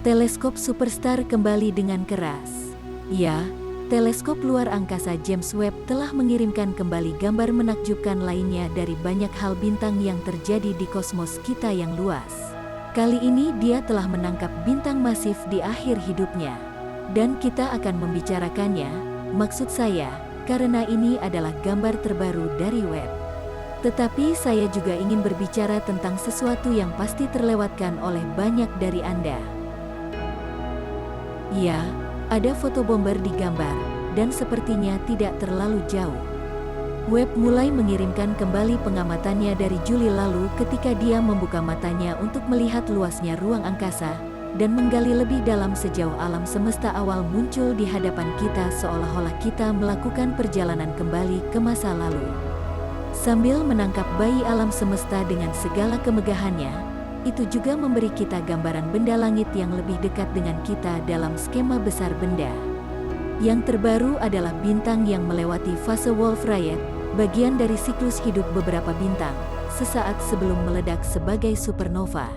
Teleskop Superstar kembali dengan keras. Ya, teleskop luar angkasa James Webb telah mengirimkan kembali gambar menakjubkan lainnya dari banyak hal bintang yang terjadi di kosmos kita yang luas. Kali ini dia telah menangkap bintang masif di akhir hidupnya. Dan kita akan membicarakannya, maksud saya, karena ini adalah gambar terbaru dari Webb. Tetapi saya juga ingin berbicara tentang sesuatu yang pasti terlewatkan oleh banyak dari Anda. Ya, ada foto bomber di gambar, dan sepertinya tidak terlalu jauh. Webb mulai mengirimkan kembali pengamatannya dari Juli lalu ketika dia membuka matanya untuk melihat luasnya ruang angkasa, dan menggali lebih dalam sejauh alam semesta awal muncul di hadapan kita seolah-olah kita melakukan perjalanan kembali ke masa lalu. Sambil menangkap bayi alam semesta dengan segala kemegahannya, itu juga memberi kita gambaran benda langit yang lebih dekat dengan kita dalam skema besar benda. Yang terbaru adalah bintang yang melewati fase Wolf-Rayet, bagian dari siklus hidup beberapa bintang, sesaat sebelum meledak sebagai supernova.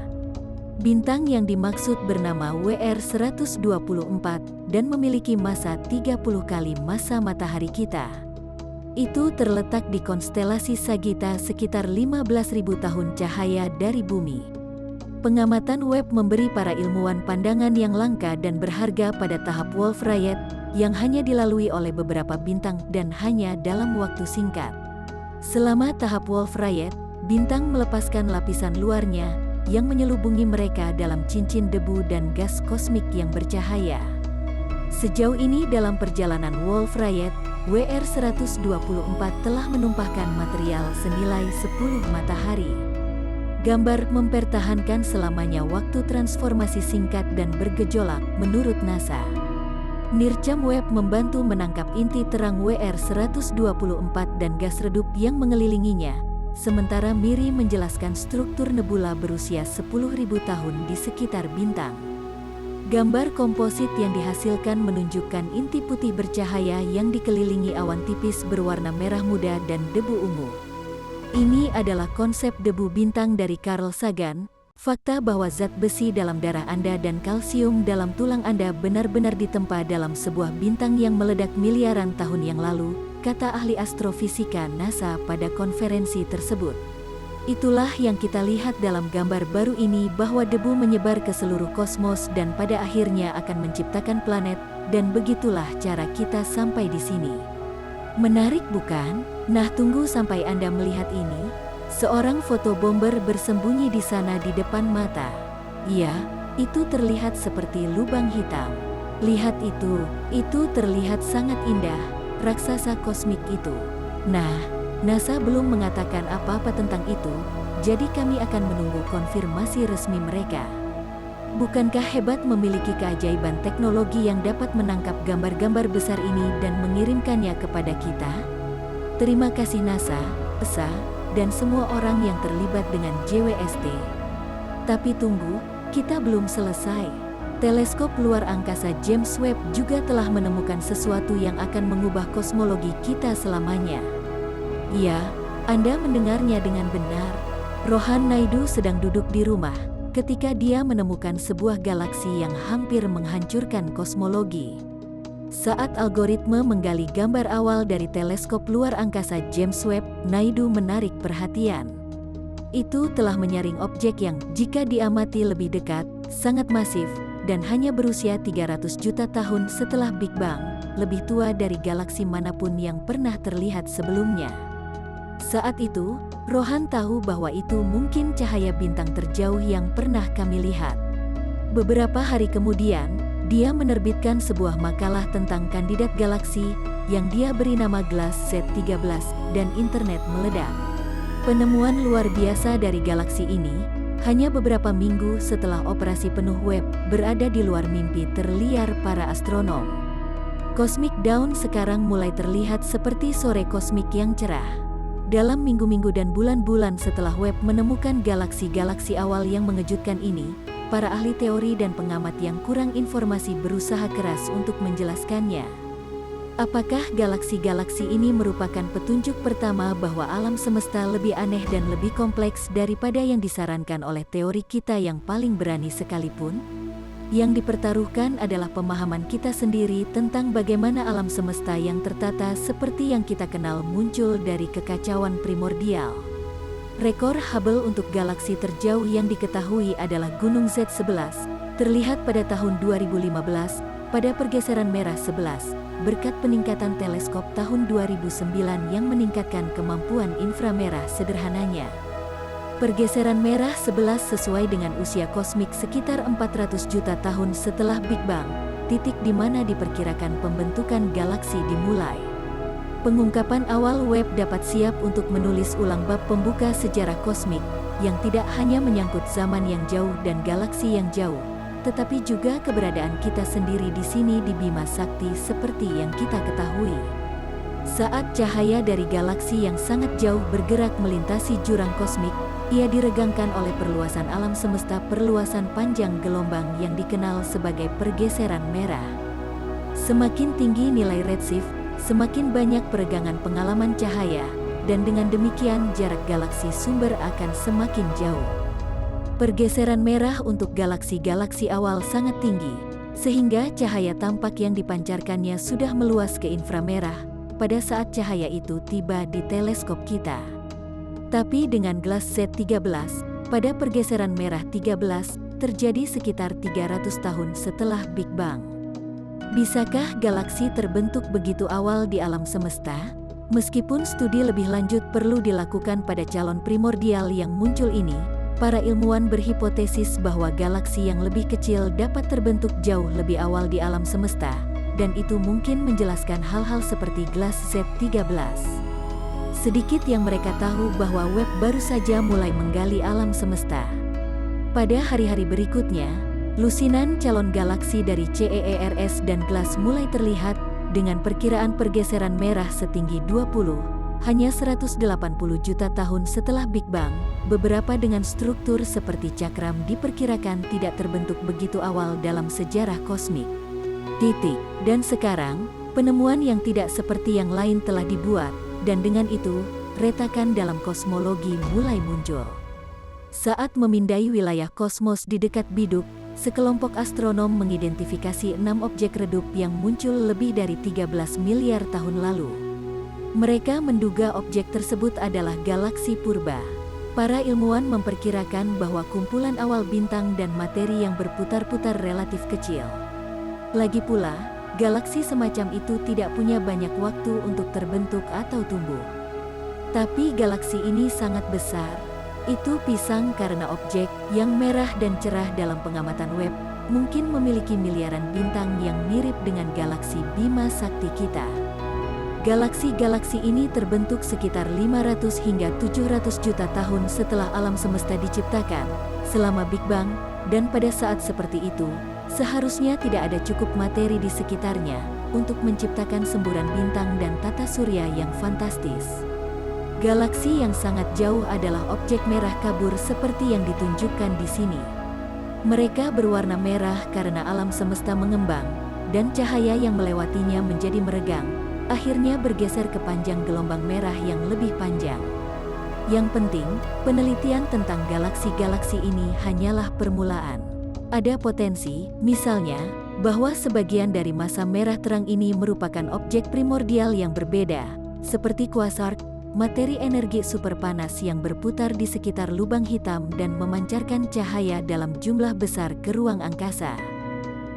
Bintang yang dimaksud bernama WR124 dan memiliki massa 30 kali massa matahari kita. Itu terletak di konstelasi Sagitta sekitar 15.000 tahun cahaya dari bumi. Pengamatan Webb memberi para ilmuwan pandangan yang langka dan berharga pada tahap Wolf-Rayet yang hanya dilalui oleh beberapa bintang dan hanya dalam waktu singkat. Selama tahap Wolf-Rayet, bintang melepaskan lapisan luarnya yang menyelubungi mereka dalam cincin debu dan gas kosmik yang bercahaya. Sejauh ini dalam perjalanan Wolf-Rayet, WR124 telah menumpahkan material senilai 10 matahari. Gambar mempertahankan selamanya waktu transformasi singkat dan bergejolak menurut NASA. Nircam Webb membantu menangkap inti terang WR124 dan gas redup yang mengelilinginya, sementara MIRI menjelaskan struktur nebula berusia 10.000 tahun di sekitar bintang. Gambar komposit yang dihasilkan menunjukkan inti putih bercahaya yang dikelilingi awan tipis berwarna merah muda dan debu ungu. Ini adalah konsep debu bintang dari Carl Sagan, fakta bahwa zat besi dalam darah Anda dan kalsium dalam tulang Anda benar-benar ditempa dalam sebuah bintang yang meledak miliaran tahun yang lalu, kata ahli astrofisika NASA pada konferensi tersebut. Itulah yang kita lihat dalam gambar baru ini bahwa debu menyebar ke seluruh kosmos dan pada akhirnya akan menciptakan planet, dan begitulah cara kita sampai di sini. Menarik bukan? Nah, tunggu sampai Anda melihat ini. Seorang fotobomber bersembunyi di sana di depan mata. Iya, itu terlihat seperti lubang hitam. Lihat itu terlihat sangat indah, raksasa kosmik itu. Nah, NASA belum mengatakan apa-apa tentang itu, jadi kami akan menunggu konfirmasi resmi mereka. Bukankah hebat memiliki keajaiban teknologi yang dapat menangkap gambar-gambar besar ini dan mengirimkannya kepada kita? Terima kasih NASA, ESA, dan semua orang yang terlibat dengan JWST. Tapi tunggu, kita belum selesai. Teleskop luar angkasa James Webb juga telah menemukan sesuatu yang akan mengubah kosmologi kita selamanya. Ya, Anda mendengarnya dengan benar. Rohan Naidu sedang duduk di rumah ketika dia menemukan sebuah galaksi yang hampir menghancurkan kosmologi. Saat algoritma menggali gambar awal dari teleskop luar angkasa James Webb, Naidu menarik perhatian. Itu telah menyaring objek yang, jika diamati lebih dekat, sangat masif, dan hanya berusia 300 juta tahun setelah Big Bang, lebih tua dari galaksi manapun yang pernah terlihat sebelumnya. Saat itu, Rohan tahu bahwa itu mungkin cahaya bintang terjauh yang pernah kami lihat. Beberapa hari kemudian, dia menerbitkan sebuah makalah tentang kandidat galaksi yang dia beri nama Glass Z13 dan internet meledak. Penemuan luar biasa dari galaksi ini, hanya beberapa minggu setelah operasi penuh Webb berada di luar mimpi terliar para astronom. Cosmic Dawn sekarang mulai terlihat seperti sore kosmik yang cerah. Dalam minggu-minggu dan bulan-bulan setelah Webb menemukan galaksi-galaksi awal yang mengejutkan ini, para ahli teori dan pengamat yang kurang informasi berusaha keras untuk menjelaskannya. Apakah galaksi-galaksi ini merupakan petunjuk pertama bahwa alam semesta lebih aneh dan lebih kompleks daripada yang disarankan oleh teori kita yang paling berani sekalipun? Yang dipertaruhkan adalah pemahaman kita sendiri tentang bagaimana alam semesta yang tertata seperti yang kita kenal muncul dari kekacauan primordial. Rekor Hubble untuk galaksi terjauh yang diketahui adalah Gunung Z11, terlihat pada tahun 2015 pada pergeseran merah 11, berkat peningkatan teleskop tahun 2009 yang meningkatkan kemampuan inframerah sederhananya. Pergeseran merah 11 sesuai dengan usia kosmik sekitar 400 juta tahun setelah Big Bang, titik di mana diperkirakan pembentukan galaksi dimulai. Pengungkapan awal Webb dapat siap untuk menulis ulang bab pembuka sejarah kosmik, yang tidak hanya menyangkut zaman yang jauh dan galaksi yang jauh, tetapi juga keberadaan kita sendiri di sini di Bima Sakti seperti yang kita ketahui. Saat cahaya dari galaksi yang sangat jauh bergerak melintasi jurang kosmik, ia diregangkan oleh perluasan alam semesta perluasan panjang gelombang yang dikenal sebagai pergeseran merah. Semakin tinggi nilai redshift, semakin banyak peregangan pengalaman cahaya, dan dengan demikian jarak galaksi sumber akan semakin jauh. Pergeseran merah untuk galaksi-galaksi awal sangat tinggi, sehingga cahaya tampak yang dipancarkannya sudah meluas ke inframerah pada saat cahaya itu tiba di teleskop kita. Tapi dengan gelas Z13, pada pergeseran merah 13, terjadi sekitar 300 tahun setelah Big Bang. Bisakah galaksi terbentuk begitu awal di alam semesta? Meskipun studi lebih lanjut perlu dilakukan pada calon primordial yang muncul ini, para ilmuwan berhipotesis bahwa galaksi yang lebih kecil dapat terbentuk jauh lebih awal di alam semesta, dan itu mungkin menjelaskan hal-hal seperti gelas Z13. Sedikit yang mereka tahu bahwa Webb baru saja mulai menggali alam semesta. Pada hari-hari berikutnya, lusinan calon galaksi dari CEERS dan GLASS mulai terlihat dengan perkiraan pergeseran merah setinggi hanya 180 juta tahun setelah Big Bang. Beberapa dengan struktur seperti cakram diperkirakan tidak terbentuk begitu awal dalam sejarah kosmik. Dan sekarang, penemuan yang tidak seperti yang lain telah dibuat. Dan dengan itu, retakan dalam kosmologi mulai muncul. Saat memindai wilayah kosmos di dekat biduk, sekelompok astronom mengidentifikasi 6 objek redup yang muncul lebih dari 13 miliar tahun lalu. Mereka menduga objek tersebut adalah galaksi purba. Para ilmuwan memperkirakan bahwa kumpulan awal bintang dan materi yang berputar-putar relatif kecil. Lagi pula, galaksi semacam itu tidak punya banyak waktu untuk terbentuk atau tumbuh. Tapi galaksi ini sangat besar. Itu pisang karena objek yang merah dan cerah dalam pengamatan Webb mungkin memiliki miliaran bintang yang mirip dengan galaksi Bima Sakti kita. Galaksi-galaksi ini terbentuk sekitar 500 hingga 700 juta tahun setelah alam semesta diciptakan, selama Big Bang, dan pada saat seperti itu, seharusnya tidak ada cukup materi di sekitarnya untuk menciptakan semburan bintang dan tata surya yang fantastis. Galaksi yang sangat jauh adalah objek merah kabur seperti yang ditunjukkan di sini. Mereka berwarna merah karena alam semesta mengembang, dan cahaya yang melewatinya menjadi meregang, akhirnya bergeser ke panjang gelombang merah yang lebih panjang. Yang penting, penelitian tentang galaksi-galaksi ini hanyalah permulaan. Ada potensi, misalnya, bahwa sebagian dari massa merah terang ini merupakan objek primordial yang berbeda, seperti quasar, materi energi superpanas yang berputar di sekitar lubang hitam dan memancarkan cahaya dalam jumlah besar ke ruang angkasa.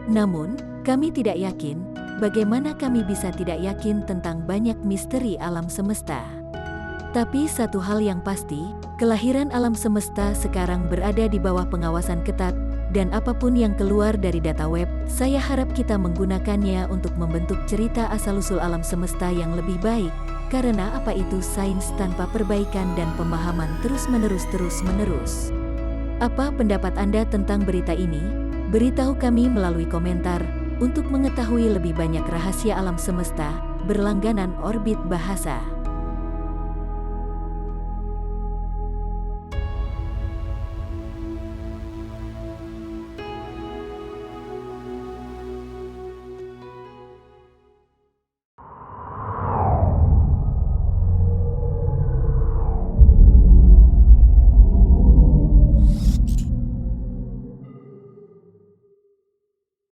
Namun, kami tidak yakin. Bagaimana kami bisa tidak yakin tentang banyak misteri alam semesta? Tapi satu hal yang pasti, kelahiran alam semesta sekarang berada di bawah pengawasan ketat, dan apapun yang keluar dari data Webb, saya harap kita menggunakannya untuk membentuk cerita asal-usul alam semesta yang lebih baik, karena apa itu sains tanpa perbaikan dan pemahaman terus-menerus. Apa pendapat Anda tentang berita ini? Beritahu kami melalui komentar. Untuk mengetahui lebih banyak rahasia alam semesta, berlangganan Orbit Bahasa.